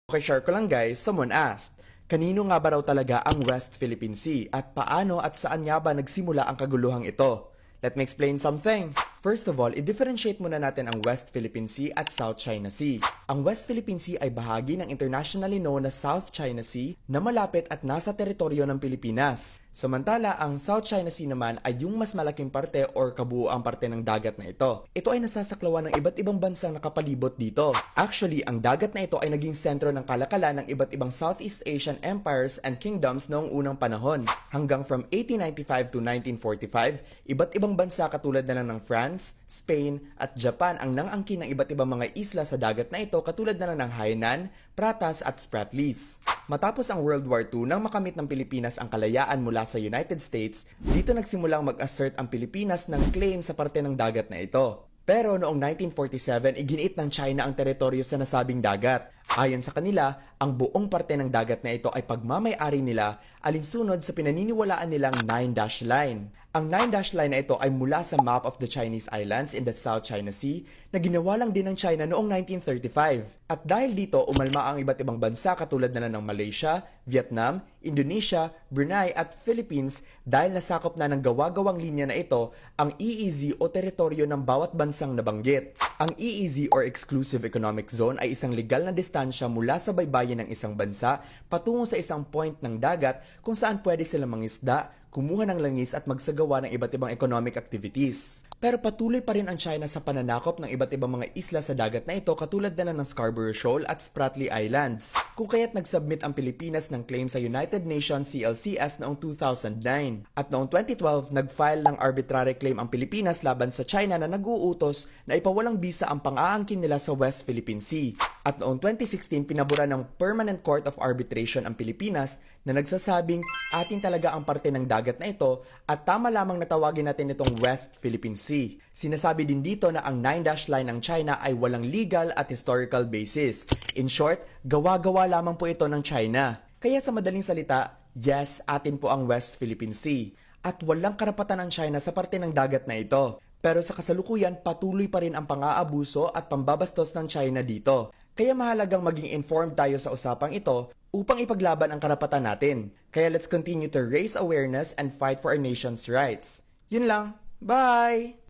Okay, share ko lang guys, someone asked, kanino nga ba raw talaga ang West Philippine Sea at paano at saan nga ba nagsimula ang kaguluhang ito? Let me explain something. First of all, i-differentiate muna natin ang West Philippine Sea at South China Sea. Ang West Philippine Sea ay bahagi ng internationally known na South China Sea na malapit at nasa teritoryo ng Pilipinas. Samantala, ang South China Sea naman ay yung mas malaking parte or kabuuang parte ng dagat na ito. Ito ay nasasaklawan ng iba't ibang bansang nakapalibot dito. Actually, ang dagat na ito ay naging sentro ng kalakalan ng iba't ibang Southeast Asian empires and kingdoms noong unang panahon. Hanggang from 1895 to 1945, iba't ibang bansa katulad na lang ng France, Spain, at Japan ang nangangkin ng iba't ibang mga isla sa dagat na ito katulad na lang ng Hainan, Pratas at Spratlys. Matapos ang World War II nang makamit ng Pilipinas ang kalayaan mula sa United States, dito nagsimulang mag-assert ang Pilipinas ng claim sa parte ng dagat na ito. Pero noong 1947, iginiit ng China ang teritoryo sa nasabing dagat. Ayon sa kanila, ang buong parte ng dagat na ito ay pagmamay-ari nila alinsunod sa pinaniniwalaan nilang 9-dash line. Ang 9-dash line na ito ay mula sa map of the Chinese islands in the South China Sea na ginawa lang din ng China noong 1935. At dahil dito, umalma ang iba't ibang bansa katulad na ng Malaysia, Vietnam, Indonesia, Brunei at Philippines dahil nasakop na ng gawa-gawang linya na ito ang EEZ o teritoryo ng bawat bansang nabanggit. Ang EEZ or Exclusive Economic Zone ay isang legal na distansya mula sa baybayin ng isang bansa patungo sa isang point ng dagat kung saan pwede silang mangisda, kumuha ng langis at magsagawa ng iba't ibang economic activities. Pero patuloy pa rin ang China sa pananakop ng iba't ibang mga isla sa dagat na ito katulad na ng Scarborough Shoal at Spratly Islands. Kung kaya't nag-submit ang Pilipinas ng claim sa United Nations CLCS noong 2009. At noong 2012, nag-file ng arbitrary claim ang Pilipinas laban sa China na nag-uutos na ipawalang bisa ang pang-aangkin nila sa West Philippine Sea. At noong 2016, pinabura ng Permanent Court of Arbitration ang Pilipinas na nagsasabing atin talaga ang parte ng dagat na ito at tama lamang na tawagin natin itong West Philippine Sea. Sinasabi din dito na ang 9-dash line ng China ay walang legal at historical basis. In short, gawa-gawa lamang po ito ng China. Kaya sa madaling salita, yes, atin po ang West Philippine Sea. At walang karapatan ng China sa parte ng dagat na ito. Pero sa kasalukuyan, patuloy pa rin ang pang-aabuso at pambabastos ng China dito. Kaya mahalagang maging informed tayo sa usapang ito upang ipaglaban ang karapatan natin. Kaya let's continue to raise awareness and fight for our nation's rights. Yun lang. Bye!